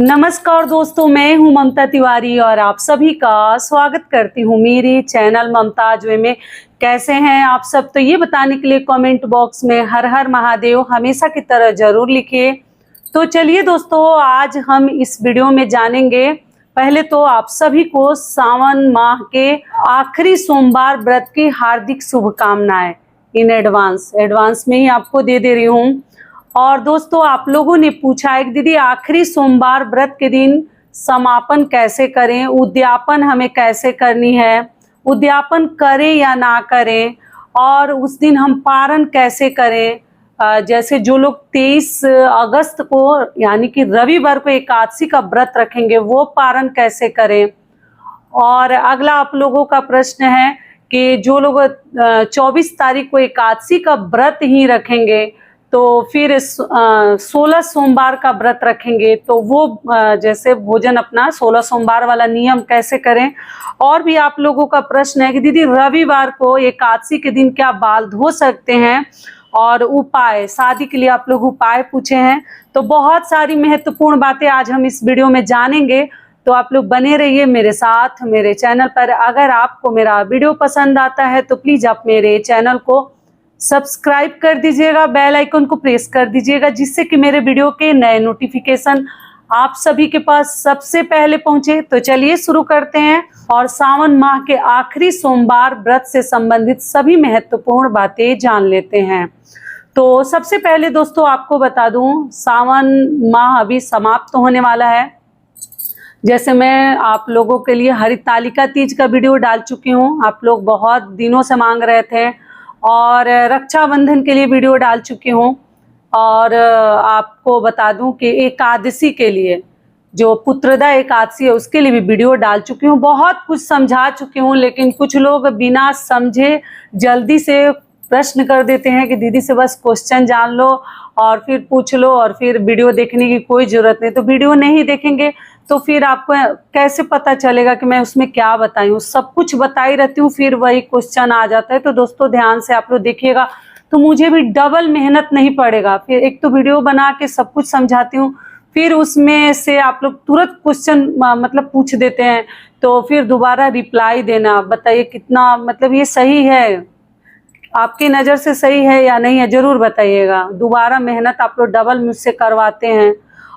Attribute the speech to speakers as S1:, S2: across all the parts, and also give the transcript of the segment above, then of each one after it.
S1: नमस्कार दोस्तों, मैं हूं ममता तिवारी और आप सभी का स्वागत करती हूं मेरे चैनल ममताज वे में। कैसे हैं आप सब? तो ये बताने के लिए कमेंट बॉक्स में हर हर महादेव हमेशा की तरह जरूर लिखिए। तो चलिए दोस्तों, आज हम इस वीडियो में जानेंगे। पहले तो आप सभी को सावन माह के आखिरी सोमवार व्रत की हार्दिक शुभकामनाएं इन एडवांस में ही आपको दे रही हूँ। और दोस्तों, आप लोगों ने पूछा है कि दीदी आखिरी सोमवार व्रत के दिन समापन कैसे करें, उद्यापन हमें कैसे करनी है, उद्यापन करें या ना करें, और उस दिन हम पारण कैसे करें। जैसे जो लोग 23 अगस्त को यानी कि रविवार को एकादशी का व्रत रखेंगे वो पारण कैसे करें। और अगला आप लोगों का प्रश्न है कि जो लोग 24 तारीख को एकादशी का व्रत ही रखेंगे तो फिर 16 सोमवार का व्रत रखेंगे तो वो जैसे भोजन अपना 16 सोमवार वाला नियम कैसे करें। और भी आप लोगों का प्रश्न है कि दीदी रविवार को एकादशी के दिन क्या बाल धो सकते हैं, और उपाय, शादी के लिए आप लोग उपाय पूछे हैं। तो बहुत सारी महत्वपूर्ण बातें आज हम इस वीडियो में जानेंगे, तो आप लोग बने रहिए मेरे साथ मेरे चैनल पर। अगर आपको मेरा वीडियो पसंद आता है तो प्लीज आप मेरे चैनल को सब्सक्राइब कर दीजिएगा, बेल आइकन को प्रेस कर दीजिएगा, जिससे कि मेरे वीडियो के नए नोटिफिकेशन आप सभी के पास सबसे पहले पहुंचे। तो चलिए शुरू करते हैं और सावन माह के आखिरी सोमवार व्रत से संबंधित सभी महत्वपूर्ण बातें जान लेते हैं। तो सबसे पहले दोस्तों आपको बता दूं, सावन माह अभी समाप्त होने वाला है। जैसे मैं आप लोगों के लिए हरितालिका तीज का वीडियो डाल चुकी हूँ, आप लोग बहुत दिनों से मांग रहे थे, और रक्षाबंधन के लिए वीडियो डाल चुकी हूँ। और आपको बता दूं कि एकादशी के लिए जो पुत्रदा एकादशी है उसके लिए भी वीडियो डाल चुकी हूँ। बहुत कुछ समझा चुकी हूँ, लेकिन कुछ लोग बिना समझे जल्दी से प्रश्न कर देते हैं कि दीदी से बस क्वेश्चन जान लो और फिर पूछ लो और फिर वीडियो देखने की कोई ज़रूरत नहीं। तो वीडियो नहीं देखेंगे तो फिर आपको कैसे पता चलेगा कि मैं उसमें क्या बताई हूँ। सब कुछ बताई रहती हूँ, फिर वही क्वेश्चन आ जाता है। तो दोस्तों ध्यान से आप लोग देखिएगा, तो मुझे भी डबल मेहनत नहीं पड़ेगा। फिर एक तो वीडियो बना के सब कुछ समझाती हूँ, फिर उसमें से आप लोग तुरंत क्वेश्चन मतलब पूछ देते हैं, तो फिर दोबारा रिप्लाई देना। बताइए कितना मतलब ये सही है, आपकी नज़र से सही है या नहीं है, ज़रूर बताइएगा। दोबारा मेहनत आप लोग डबल मुझसे करवाते हैं।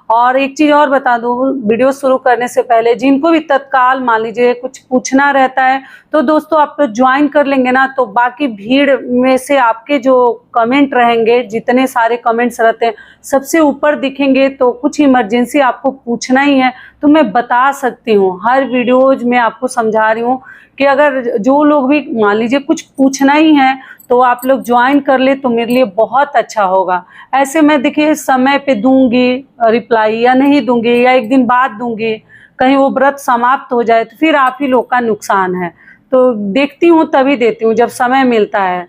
S1: और एक चीज़ और बता दूँ, वीडियो शुरू करने से पहले जिनको भी तत्काल मान लीजिए कुछ पूछना रहता है तो दोस्तों आप लोग ज्वाइन कर लेंगे ना, तो बाकी भीड़ में से आपके जो कमेंट रहेंगे, जितने सारे कमेंट्स रहते हैं सबसे ऊपर दिखेंगे। तो कुछ इमरजेंसी आपको पूछना ही है तो मैं बता सकती हूँ, हर वीडियोज में आपको समझा रही हूँ कि अगर जो लोग भी मान लीजिए कुछ पूछना ही है तो आप लोग ज्वाइन कर ले तो मेरे लिए बहुत अच्छा होगा। ऐसे मैं देखिए समय पे दूंगी रिप्लाई या नहीं दूंगी या एक दिन बाद दूंगी, कहीं वो व्रत समाप्त हो जाए तो फिर आप ही लोग का नुकसान है। तो देखती हूँ तभी देती हूँ जब समय मिलता है,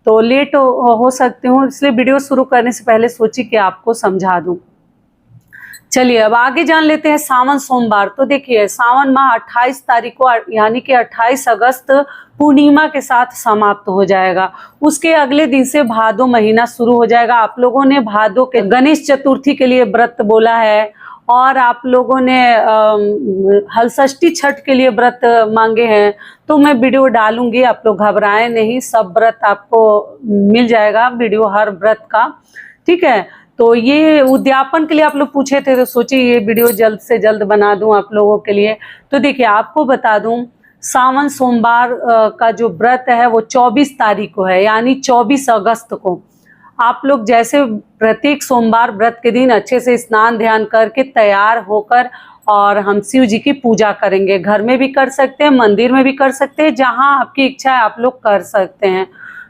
S1: तो लेट हो सकती हूँ, इसलिए वीडियो शुरू करने से पहले सोची कि आपको समझा दूँ। चलिए अब आगे जान लेते हैं सावन सोमवार। तो देखिए सावन माह 28 तारीख को यानी कि 28 अगस्त पूर्णिमा के साथ समाप्त हो जाएगा। उसके अगले दिन से भादो महीना शुरू हो जाएगा। आप लोगों ने भादो के गणेश चतुर्थी के लिए व्रत बोला है, और आप लोगों ने हलषष्ठी छठ के लिए व्रत मांगे हैं, तो मैं वीडियो डालूंगी, आप लोग घबराएं नहीं, सब व्रत आपको मिल जाएगा वीडियो हर व्रत का, ठीक है। तो ये उद्यापन के लिए आप लोग पूछे थे तो सोचिए ये वीडियो जल्द से जल्द बना दूं आप लोगों के लिए। तो देखिए आपको बता दूं, सावन सोमवार का जो व्रत है वो 24 तारीख को है, यानी 24 अगस्त को। आप लोग जैसे प्रत्येक सोमवार व्रत के दिन अच्छे से स्नान ध्यान करके तैयार होकर और हम शिव जी की पूजा करेंगे। घर में भी कर सकते हैं, मंदिर में भी कर सकते हैं, जहां आपकी इच्छा है आप लोग कर सकते हैं।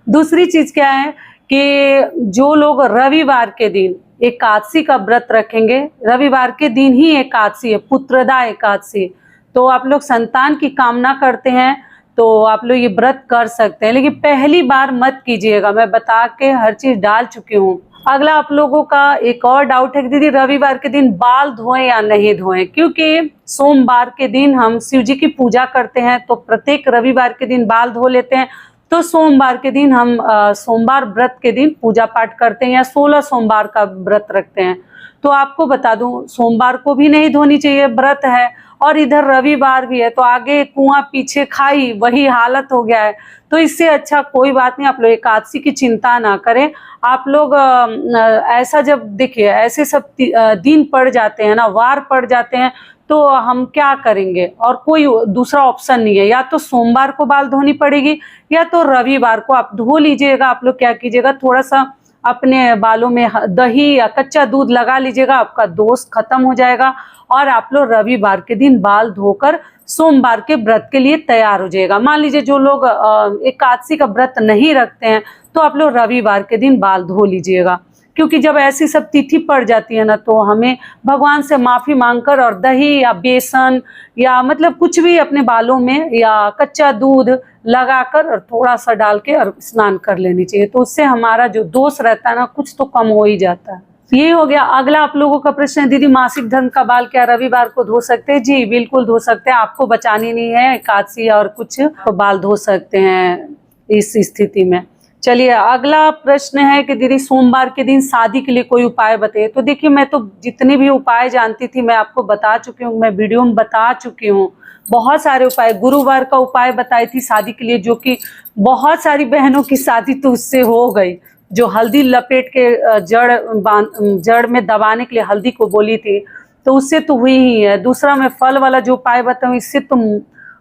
S1: दूसरी चीज क्या है कि जो लोग रविवार के दिन एकादशी का व्रत रखेंगे, रविवार के दिन ही एकादशी है, पुत्रदा एकादशी, तो आप लोग संतान की कामना करते हैं तो आप लोग ये व्रत कर सकते हैं, लेकिन पहली बार मत कीजिएगा, मैं बता के हर चीज डाल चुकी हूँ। अगला आप लोगों का एक और डाउट है कि दीदी रविवार के दिन बाल धोएं या नहीं धोएं, क्योंकि सोमवार के दिन हम शिव जी की पूजा करते हैं तो प्रत्येक रविवार के दिन बाल धो लेते हैं। तो सोमवार के दिन हम सोमवार व्रत के दिन पूजा पाठ करते हैं या 16 सोमवार का व्रत रखते हैं, तो आपको बता दूं, सोमवार को भी नहीं धोनी चाहिए, व्रत है, और इधर रविवार भी है, तो आगे कुआं पीछे खाई वही हालत हो गया है। तो इससे अच्छा कोई बात नहीं, आप लोग एकादशी की चिंता ना करें। आप लोग ऐसा जब देखिए ऐसे सब दिन पड़ जाते हैं ना, वार पड़ जाते हैं, तो हम क्या करेंगे, और कोई दूसरा ऑप्शन नहीं है। या तो सोमवार को बाल धोनी पड़ेगी, या तो रविवार को आप धो लीजिएगा। आप लोग क्या कीजिएगा, थोड़ा सा अपने बालों में दही या कच्चा दूध लगा लीजिएगा, आपका दोष खत्म हो जाएगा, और आप लोग रविवार के दिन बाल धोकर सोमवार के व्रत के लिए तैयार हो जाएगा। मान लीजिए जो लोग एकादशी का व्रत नहीं रखते हैं, तो आप लोग रविवार के दिन बाल धो लीजिएगा, क्योंकि जब ऐसी सब तिथि पड़ जाती है ना, तो हमें भगवान से माफी मांगकर और दही या बेसन या मतलब कुछ भी अपने बालों में या कच्चा दूध लगाकर और थोड़ा सा डाल के और स्नान कर लेनी चाहिए। तो उससे हमारा जो दोष रहता है ना, कुछ तो कम हो ही जाता है। ये हो गया। अगला आप लोगों का प्रश्न है, दीदी मासिक धर्म का बाल क्या रविवार को धो सकते हैं? जी बिल्कुल धो सकते हैं, आपको बचानी नहीं है एकादशी और कुछ, तो बाल धो सकते हैं इस स्थिति में। चलिए अगला प्रश्न है कि दीदी सोमवार के दिन शादी के लिए कोई उपाय बताइए। तो देखिए, मैं तो जितने भी उपाय जानती थी मैं आपको बता चुकी हूँ, मैं वीडियो में बता चुकी हूँ। बहुत सारे उपाय, गुरुवार का उपाय बताई थी शादी के लिए, जो कि बहुत सारी बहनों की शादी तो उससे हो गई। जो हल्दी लपेट के जड़ में दबाने के लिए हल्दी को बोली थी, तो उससे तो हुई ही है। दूसरा मैं फल वाला जो उपाय बताऊँ, इससे तो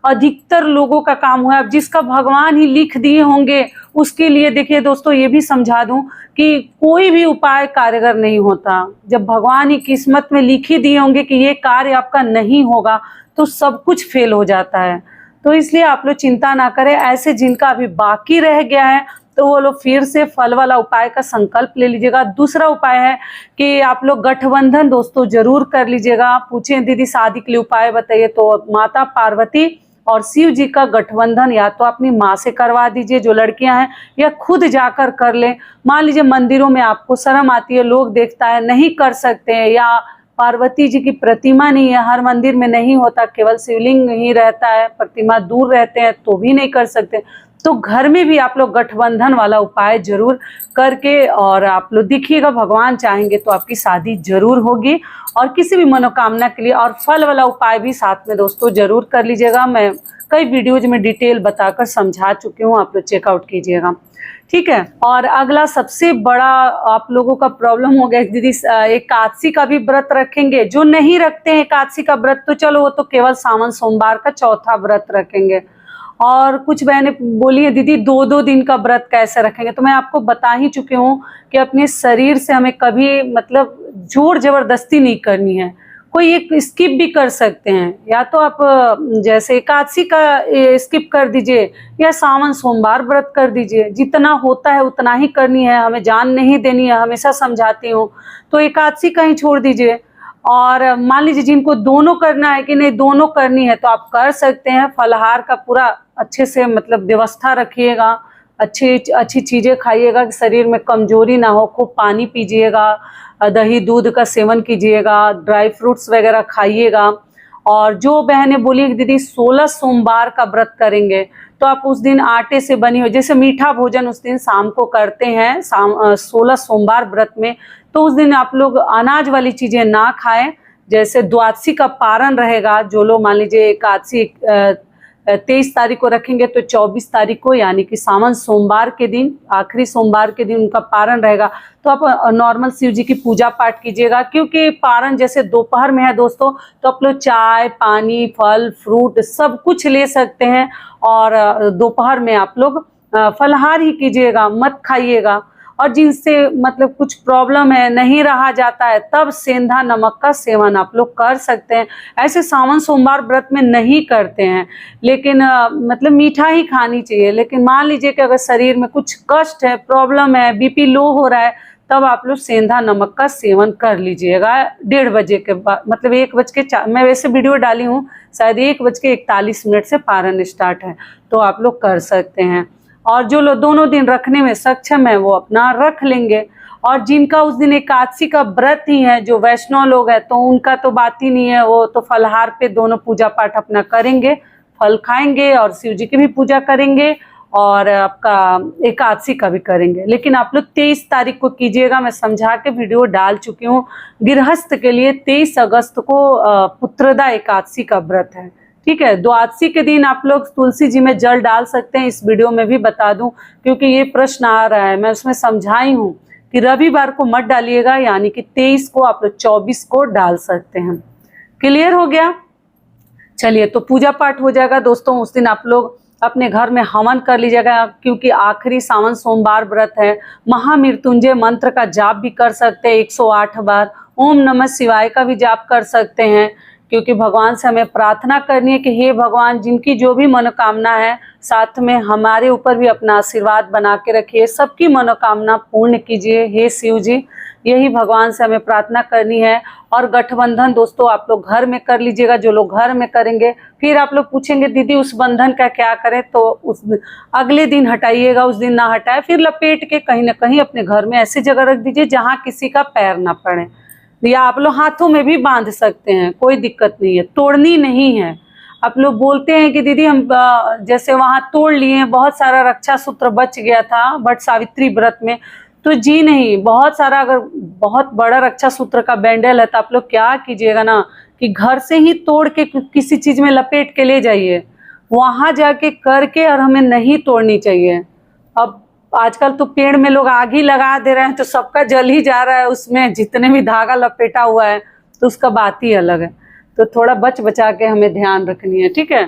S1: अधिकतर लोगों का काम हुआ है। अब जिसका भगवान ही लिख दिए होंगे उसके लिए, देखिए दोस्तों ये भी समझा दूं कि कोई भी उपाय कारगर नहीं होता। जब भगवान ही किस्मत में लिख ही दिए होंगे कि ये कार्य आपका नहीं होगा, तो सब कुछ फेल हो जाता है। तो इसलिए आप लोग चिंता ना करें। ऐसे जिनका अभी बाकी रह गया है, तो वो लोग फिर से फल वाला उपाय का संकल्प ले लीजिएगा। दूसरा उपाय है कि आप लोग गठबंधन दोस्तों जरूर कर लीजिएगा। पूछें दीदी शादी के लिए उपाय बताइए, तो माता पार्वती और शिव जी का गठबंधन या तो अपनी माँ से करवा दीजिए जो लड़कियां हैं, या खुद जाकर कर लें। मान लीजिए मंदिरों में आपको शर्म आती है, लोग देखता है, नहीं कर सकते हैं, या पार्वती जी की प्रतिमा नहीं है, हर मंदिर में नहीं होता, केवल शिवलिंग ही रहता है, प्रतिमा दूर रहते हैं, तो भी नहीं कर सकते, तो घर में भी आप लोग गठबंधन वाला उपाय जरूर करके और आप लोग देखिएगा, भगवान चाहेंगे तो आपकी शादी जरूर होगी। और किसी भी मनोकामना के लिए और फल वाला उपाय भी साथ में दोस्तों जरूर कर लीजिएगा। मैं कई वीडियोज में डिटेल बताकर समझा चुकी हूँ, आप लोग चेकआउट कीजिएगा, ठीक है। और अगला सबसे बड़ा आप लोगों का प्रॉब्लम हो गया, दीदी एकादशी का भी व्रत रखेंगे? जो नहीं रखते हैं एकादशी का व्रत, तो चलो वो तो केवल सावन सोमवार का चौथा व्रत रखेंगे। और कुछ बहनें बोली है दीदी 2-2 दिन का व्रत कैसे रखेंगे? तो मैं आपको बता ही चुकी हूँ कि अपने शरीर से हमें कभी मतलब जोर जबरदस्ती नहीं करनी है। कोई एक स्किप भी कर सकते हैं, या तो आप जैसे एकादशी का स्किप कर दीजिए, या सावन सोमवार व्रत कर दीजिए। जितना होता है उतना ही करनी है, हमें जान नहीं देनी है, हमेशा समझाती हूँ। तो एकादशी का ही छोड़ दीजिए। और मान लीजिए जिनको दोनों करना है कि नहीं दोनों करनी है, तो आप कर सकते हैं। फलाहार का पूरा अच्छे से मतलब व्यवस्था रखिएगा, अच्छी चीज़ें खाइएगा कि शरीर में कमजोरी ना हो, खूब पानी पीजिएगा, दही दूध का सेवन कीजिएगा, ड्राई फ्रूट्स वगैरह खाइएगा। और जो बहनें बोली दीदी 16 सोमवार का व्रत करेंगे, तो आप उस दिन आटे से बनी हो, जैसे मीठा भोजन उस दिन शाम को करते हैं 16 सोमवार व्रत में, तो उस दिन आप लोग अनाज वाली चीज़ें ना खाएं। जैसे द्वादशी का पारण रहेगा, जो लोग मान लीजिए एकादशी 23 तारीख को रखेंगे, तो 24 तारीख को यानी कि सावन सोमवार के दिन, आखिरी सोमवार के दिन उनका पारण रहेगा। तो आप नॉर्मल शिव जी की पूजा पाठ कीजिएगा, क्योंकि पारण जैसे दोपहर में है दोस्तों, तो आप लोग चाय पानी फल फ्रूट सब कुछ ले सकते हैं। और दोपहर में आप लोग फलाहार ही कीजिएगा, मत खाइएगा। और जिनसे मतलब कुछ प्रॉब्लम है, नहीं रहा जाता है, तब सेंधा नमक का सेवन आप लोग कर सकते हैं। ऐसे सावन सोमवार व्रत में नहीं करते हैं, लेकिन मतलब मीठा ही खानी चाहिए। लेकिन मान लीजिए कि अगर शरीर में कुछ कष्ट है, प्रॉब्लम है, बीपी लो हो रहा है, तब आप लोग सेंधा नमक का सेवन कर लीजिएगा 1:30 बजे के बाद, मतलब 1:04। मैं वैसे वीडियो डाली हूँ, शायद 1:41 से पारण स्टार्ट है, तो आप लोग कर सकते हैं। और जो लोग दोनों दिन रखने में सक्षम है वो अपना रख लेंगे। और जिनका उस दिन एकादशी का व्रत ही है, जो वैष्णव लोग हैं, तो उनका तो बात ही नहीं है, वो तो फलहार पे दोनों पूजा पाठ अपना करेंगे, फल खाएंगे और शिव जी की भी पूजा करेंगे। और आपका एकादशी का भी करेंगे। लेकिन आप लोग 23 तारीख को कीजिएगा, मैं समझा के वीडियो डाल चुकी हूँ। गृहस्थ के लिए 23 अगस्त को पुत्रदा एकादशी का व्रत है, ठीक है। द्वादशी के दिन आप लोग तुलसी जी में जल डाल सकते हैं, इस वीडियो में भी बता दूं क्योंकि ये प्रश्न आ रहा है। मैं उसमें समझाई हूँ कि रविवार को मत डालिएगा, यानी कि 23 को आप लोग 24 को डाल सकते हैं। क्लियर हो गया? चलिए, तो पूजा पाठ हो जाएगा दोस्तों। उस दिन आप लोग अपने घर में हवन कर लीजिएगा, क्योंकि आखिरी सावन सोमवार व्रत है। महामृत्युंजय मंत्र का जाप भी कर सकते हैं 108 बार। ओम नमः शिवाय का भी जाप कर सकते हैं, क्योंकि भगवान से हमें प्रार्थना करनी है कि हे भगवान, जिनकी जो भी मनोकामना है, साथ में हमारे ऊपर भी अपना आशीर्वाद बना के रखिए, सबकी मनोकामना पूर्ण कीजिए हे शिव जी। यही भगवान से हमें प्रार्थना करनी है। और गठबंधन दोस्तों आप लोग घर में कर लीजिएगा, जो लोग घर में करेंगे। फिर आप लोग पूछेंगे दीदी उस बंधन का क्या करें, तो उस अगले दिन हटाइएगा, उस दिन ना हटाए, फिर लपेट के कहीं ना कहीं अपने घर में ऐसी जगह रख दीजिए जहाँ किसी का पैर ना पड़े, या आप लोग हाथों में भी बांध सकते हैं, कोई दिक्कत नहीं है, तोड़नी नहीं है। आप लोग बोलते हैं कि दीदी हम जैसे वहाँ तोड़ लिए, बहुत सारा रक्षा सूत्र बच गया था बट सावित्री व्रत में, तो जी नहीं, बहुत सारा, अगर बहुत बड़ा रक्षा सूत्र का बैंडल है तो आप लोग क्या कीजिएगा ना कि घर से ही तोड़ के किसी चीज में लपेट के ले जाइए, वहां जाके करके, और हमें नहीं तोड़नी चाहिए। अब आजकल तो पेड़ में लोग आग ही लगा दे रहे हैं, तो सबका जल ही जा रहा है, उसमें जितने भी धागा लपेटा हुआ है, तो उसका बात ही अलग है। तो थोड़ा बच बचा के हमें ध्यान रखनी है, ठीक है।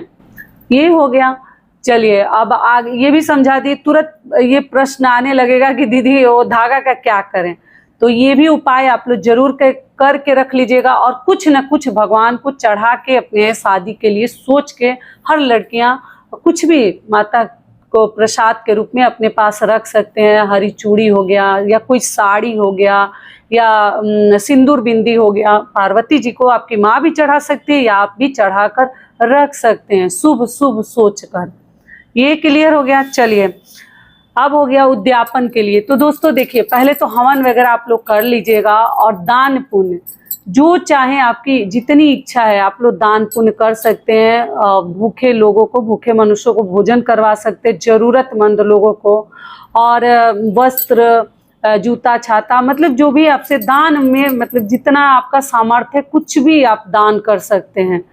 S1: ये हो गया। चलिए, अब आगे ये भी समझा दी। तुरंत ये प्रश्न आने लगेगा कि दीदी वो धागा का क्या करें, तो ये भी उपाय आप लोग जरूर करके रख लीजिएगा। और कुछ न कुछ भगवान को चढ़ा के अपने शादी के लिए सोच के, हर लड़कियां कुछ भी माता को प्रसाद के रूप में अपने पास रख सकते हैं। हरी चूड़ी हो गया, या कोई साड़ी हो गया, या सिंदूर बिंदी हो गया। पार्वती जी को आपकी माँ भी चढ़ा सकती है, या आप भी चढ़ाकर रख सकते हैं, शुभ शुभ सोच कर। ये क्लियर हो गया। चलिए, अब हो गया उद्यापन के लिए। तो दोस्तों देखिए, पहले तो हवन वगैरह आप लोग कर लीजिएगा, और दान पुण्य जो चाहे, आपकी जितनी इच्छा है आप लोग दान पुण्य कर सकते हैं। भूखे लोगों को, भूखे मनुष्यों को भोजन करवा सकते हैं, जरूरतमंद लोगों को, और वस्त्र, जूता, छाता, मतलब जो भी आपसे दान में, मतलब जितना आपका सामर्थ्य है, कुछ भी आप दान कर सकते हैं।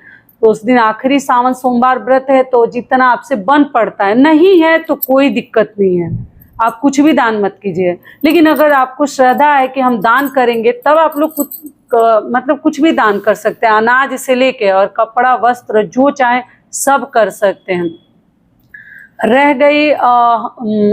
S1: तो उस दिन आखिरी सावन सोमवार व्रत है, तो जितना आपसे बन पड़ता है, नहीं है तो कोई दिक्कत नहीं है, आप कुछ भी दान मत कीजिए। लेकिन अगर आपको श्रद्धा है कि हम दान करेंगे, तब आप लोग कुछ मतलब कुछ भी दान कर सकते हैं, अनाज से लेके और कपड़ा, वस्त्र, जो चाहे सब कर सकते हैं। रह गई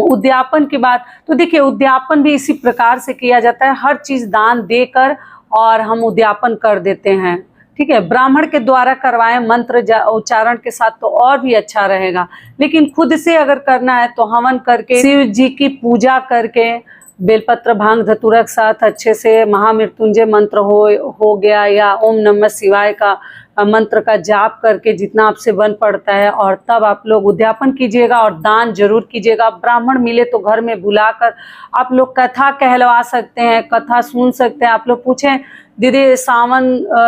S1: उद्यापन की बात, तो देखिए उद्यापन भी इसी प्रकार से किया जाता है, हर चीज दान देकर और हम उद्यापन कर देते हैं, ठीक है। ब्राह्मण के द्वारा करवाएं मंत्र उच्चारण के साथ, तो और भी अच्छा रहेगा। लेकिन खुद से अगर करना है तो हवन करके, शिव जी की पूजा करके, बेलपत्र भांग धतूरा के साथ अच्छे से महामृत्युंजय मंत्र हो गया, या ओम नमः शिवाय का मंत्र का जाप करके जितना आपसे बन पड़ता है, और तब आप लोग उद्यापन कीजिएगा और दान जरूर कीजिएगा। ब्राह्मण मिले तो घर में बुलाकर आप लोग कथा कहलवा सकते हैं, कथा सुन सकते हैं। आप लोग पूछें दीदी सावन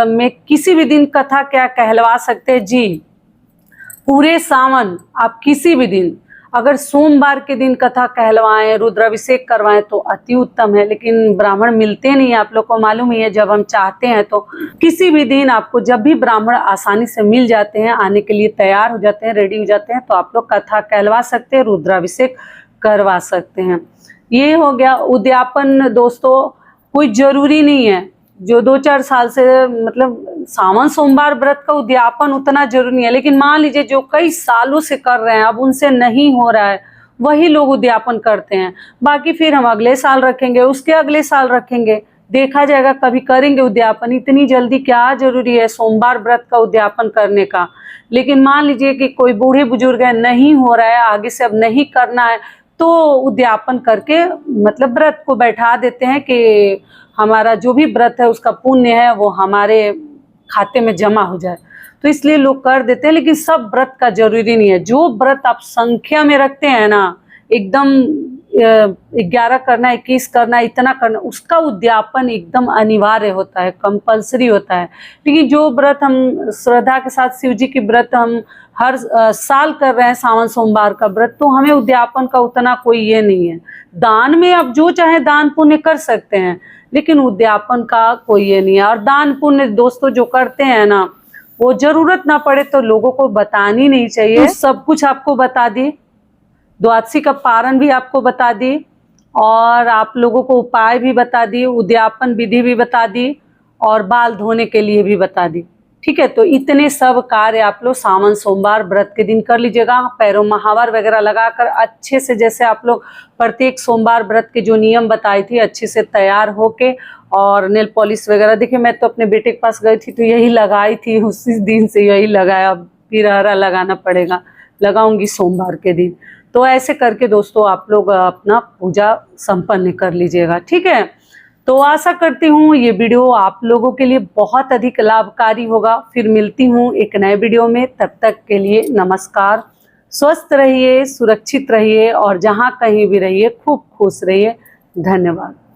S1: में किसी भी दिन कथा क्या कहलवा सकते हैं? जी, पूरे सावन आप किसी भी दिन, अगर सोमवार के दिन कथा कहलवाएं, रुद्राभिषेक करवाएं तो अति उत्तम है। लेकिन ब्राह्मण मिलते नहीं, आप लोग को मालूम ही है। जब हम चाहते हैं तो किसी भी दिन आपको, जब भी ब्राह्मण आसानी से मिल जाते हैं, आने के लिए तैयार हो जाते हैं, रेडी हो जाते हैं, तो आप लोग कथा कहलवा सकते हैं, रुद्राभिषेक करवा सकते हैं। ये हो गया उद्यापन। दोस्तों कोई जरूरी नहीं है, जो 2-4 साल से, मतलब सावन सोमवार व्रत का उद्यापन उतना जरूरी नहीं है। लेकिन मान लीजिए जो कई सालों से कर रहे हैं, अब उनसे नहीं हो रहा है, वही लोग उद्यापन करते हैं। बाकी फिर हम अगले साल रखेंगे, उसके अगले साल रखेंगे, देखा जाएगा, कभी करेंगे उद्यापन। इतनी जल्दी क्या जरूरी है सोमवार व्रत का उद्यापन करने का। लेकिन मान लीजिए कि कोई बूढ़े बुजुर्ग है, नहीं हो रहा है, आगे से अब नहीं करना है, तो उद्यापन करके मतलब व्रत को बैठा देते हैं कि हमारा जो भी व्रत है उसका पुण्य है वो हमारे खाते में जमा हो जाए। तो इसलिए लोग कर देते हैं। लेकिन सब व्रत का जरूरी नहीं है। जो व्रत आप संख्या में रखते हैं ना, एकदम 11 करना, 21 करना, इतना करना, उसका उद्यापन एकदम अनिवार्य होता है, कंपलसरी होता है। लेकिन जो व्रत हम श्रद्धा के साथ शिव जी की व्रत हम हर साल कर रहे हैं, सावन सोमवार का व्रत, तो हमें उद्यापन का उतना कोई ये नहीं है। दान में आप जो चाहे दान पुण्य कर सकते हैं, लेकिन उद्यापन का कोई ये नहीं है। और दान पुण्य दोस्तों जो करते हैं ना, वो जरूरत ना पड़े तो लोगों को बतानी नहीं चाहिए। तो सब कुछ आपको बता दी, द्वादशी का पारण भी आपको बता दी, और आप लोगों को उपाय भी बता दी, उद्यापन विधि भी बता दी, और बाल धोने के लिए भी बता दी। ठीक है, तो इतने सब कार्य आप लोग सावन सोमवार व्रत के दिन कर लीजिएगा। पैरों महावर वगैरह लगाकर अच्छे से, जैसे आप लोग प्रत्येक सोमवार व्रत के जो नियम बताई थी, अच्छे से तैयार होके, और नेल पॉलिश वगैरह, देखिए मैं तो अपने बेटे के पास गई थी तो यही लगाई थी, उसी दिन से यही लगाया, अब फिर हरा लगाना पड़ेगा, लगाऊंगी सोमवार के दिन। तो ऐसे करके दोस्तों आप लोग अपना पूजा संपन्न कर लीजिएगा। ठीक है, तो आशा करती हूँ ये वीडियो आप लोगों के लिए बहुत अधिक लाभकारी होगा। फिर मिलती हूँ एक नए वीडियो में, तब तक के लिए नमस्कार। स्वस्थ रहिए, सुरक्षित रहिए, और जहाँ कहीं भी रहिए खूब खुश रहिए। धन्यवाद।